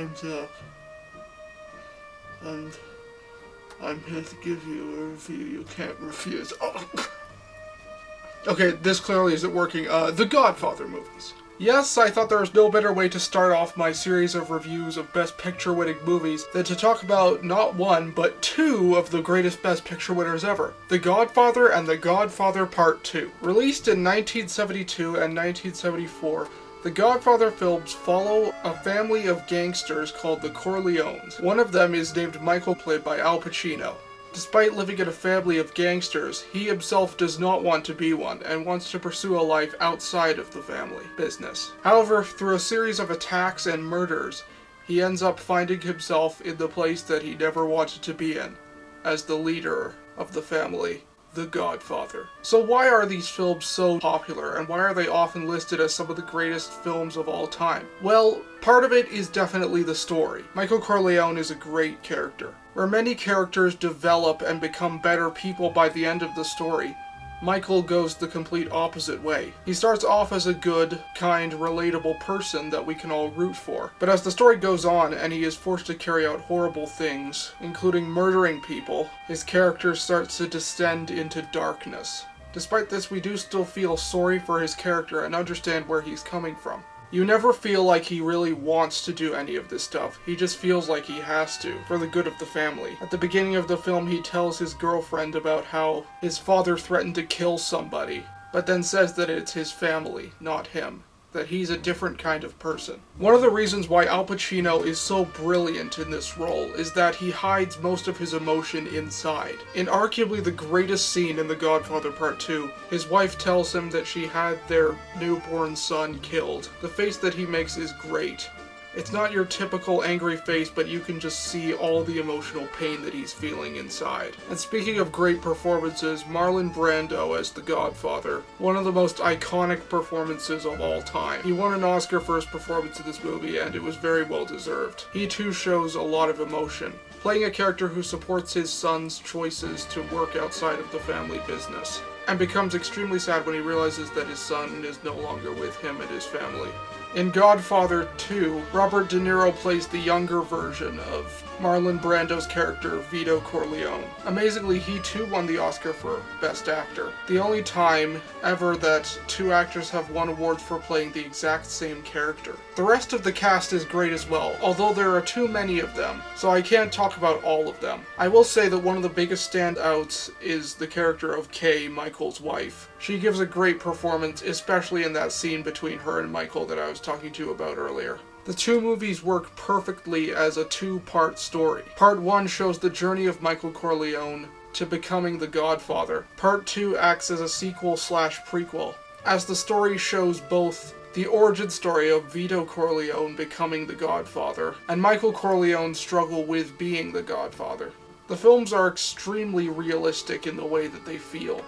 time's up, and I'm here to give you a review you can't refuse. Oh. Okay, this clearly isn't working. The Godfather movies. Yes, I thought there was no better way to start off my series of reviews of Best Picture winning movies than to talk about not one, but two of the greatest Best Picture winners ever. The Godfather and The Godfather Part 2. Released in 1972 and 1974, the Godfather films follow a family of gangsters called the Corleones. One of them is named Michael, played by Al Pacino. Despite living in a family of gangsters, he himself does not want to be one, and wants to pursue a life outside of the family business. However, through a series of attacks and murders, he ends up finding himself in the place that he never wanted to be in, as the leader of the family, The Godfather. So why are these films so popular, and why are they often listed as some of the greatest films of all time? Well, part of it is definitely the story. Michael Corleone is a great character. Where many characters develop and become better people by the end of the story, Michael goes the complete opposite way. He starts off as a good, kind, relatable person that we can all root for. But as the story goes on and he is forced to carry out horrible things, including murdering people, his character starts to descend into darkness. Despite this, we do still feel sorry for his character and understand where he's coming from. You never feel like he really wants to do any of this stuff. He just feels like he has to, for the good of the family. At the beginning of the film, he tells his girlfriend about how his father threatened to kill somebody, but then says that it's his family, not him. That he's a different kind of person. One of the reasons why Al Pacino is so brilliant in this role is that he hides most of his emotion inside. In arguably the greatest scene in The Godfather Part 2, his wife tells him that she had their newborn son killed. The face that he makes is great. It's not your typical angry face, but you can just see all the emotional pain that he's feeling inside. And speaking of great performances, Marlon Brando as the Godfather, one of the most iconic performances of all time. He won an Oscar for his performance in this movie, and it was very well deserved. He too shows a lot of emotion, playing a character who supports his son's choices to work outside of the family business, and becomes extremely sad when he realizes that his son is no longer with him and his family. In Godfather 2, Robert De Niro plays the younger version of Marlon Brando's character, Vito Corleone. Amazingly, he too won the Oscar for Best Actor. The only time ever that two actors have won awards for playing the exact same character. The rest of the cast is great as well, although there are too many of them, so I can't talk about all of them. I will say that one of the biggest standouts is the character of Kay, Michael's wife. She gives a great performance, especially in that scene between her and Michael that I was talking to you about earlier. The two movies work perfectly as a two-part story. Part 1 shows the journey of Michael Corleone to becoming the Godfather. Part 2 acts as a sequel/prequel, as the story shows both the origin story of Vito Corleone becoming the Godfather, and Michael Corleone's struggle with being the Godfather. The films are extremely realistic in the way that they feel.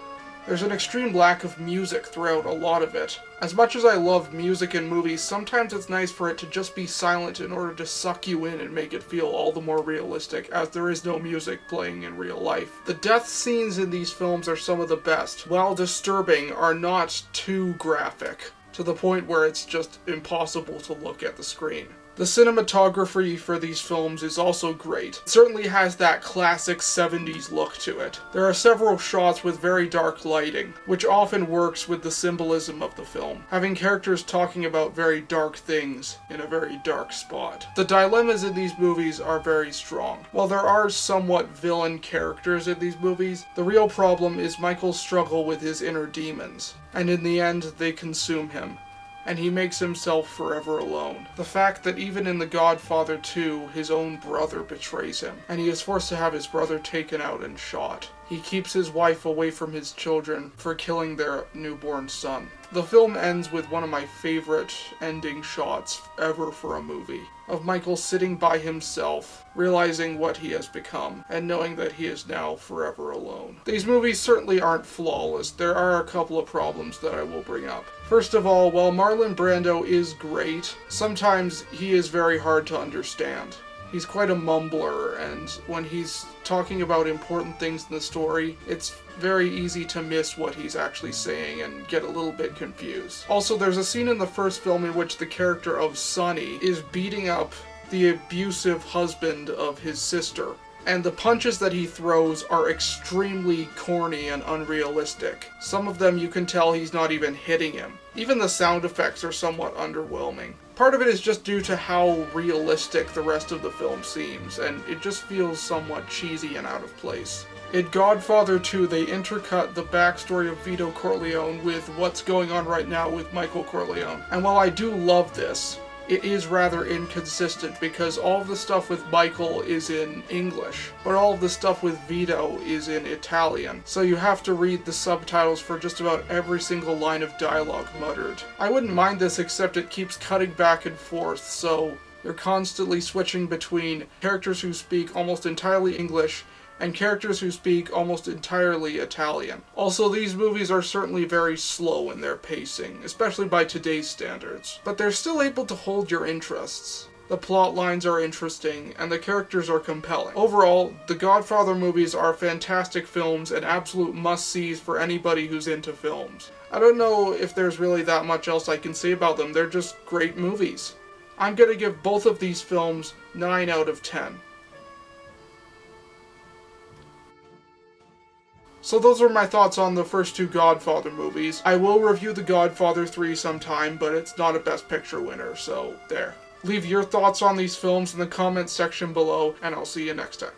There's an extreme lack of music throughout a lot of it. As much as I love music in movies, sometimes it's nice for it to just be silent in order to suck you in and make it feel all the more realistic, as there is no music playing in real life. The death scenes in these films are some of the best. While disturbing, are not too graphic, to the point where it's just impossible to look at the screen. The cinematography for these films is also great. It certainly has that classic 70s look to it. There are several shots with very dark lighting, which often works with the symbolism of the film, having characters talking about very dark things in a very dark spot. The dilemmas in these movies are very strong. While there are somewhat villain characters in these movies, the real problem is Michael's struggle with his inner demons, and in the end they consume him, and he makes himself forever alone. The fact that even in The Godfather 2, his own brother betrays him, and he is forced to have his brother taken out and shot. He keeps his wife away from his children for killing their newborn son. The film ends with one of my favorite ending shots ever for a movie, of Michael sitting by himself, realizing what he has become, and knowing that he is now forever alone. These movies certainly aren't flawless. There are a couple of problems that I will bring up. First of all, while Marlon Brando is great, sometimes he is very hard to understand. He's quite a mumbler, and when he's talking about important things in the story, it's very easy to miss what he's actually saying and get a little bit confused. Also, there's a scene in the first film in which the character of Sonny is beating up the abusive husband of his sister. And the punches that he throws are extremely corny and unrealistic. Some of them you can tell he's not even hitting him. Even the sound effects are somewhat underwhelming. Part of it is just due to how realistic the rest of the film seems, and it just feels somewhat cheesy and out of place. In Godfather 2, they intercut the backstory of Vito Corleone with what's going on right now with Michael Corleone. And while I do love this, it is rather inconsistent because all of the stuff with Michael is in English, but all of the stuff with Vito is in Italian, so you have to read the subtitles for just about every single line of dialogue muttered. I wouldn't mind this, except it keeps cutting back and forth, so you're constantly switching between characters who speak almost entirely English and characters who speak almost entirely Italian. Also, these movies are certainly very slow in their pacing, especially by today's standards, but they're still able to hold your interests. The plot lines are interesting, and the characters are compelling. Overall, the Godfather movies are fantastic films and absolute must-sees for anybody who's into films. I don't know if there's really that much else I can say about them, they're just great movies. I'm gonna give both of these films 9 out of 10. So those are my thoughts on the first two Godfather movies. I will review The Godfather 3 sometime, but it's not a Best Picture winner, so there. Leave your thoughts on these films in the comments section below, and I'll see you next time.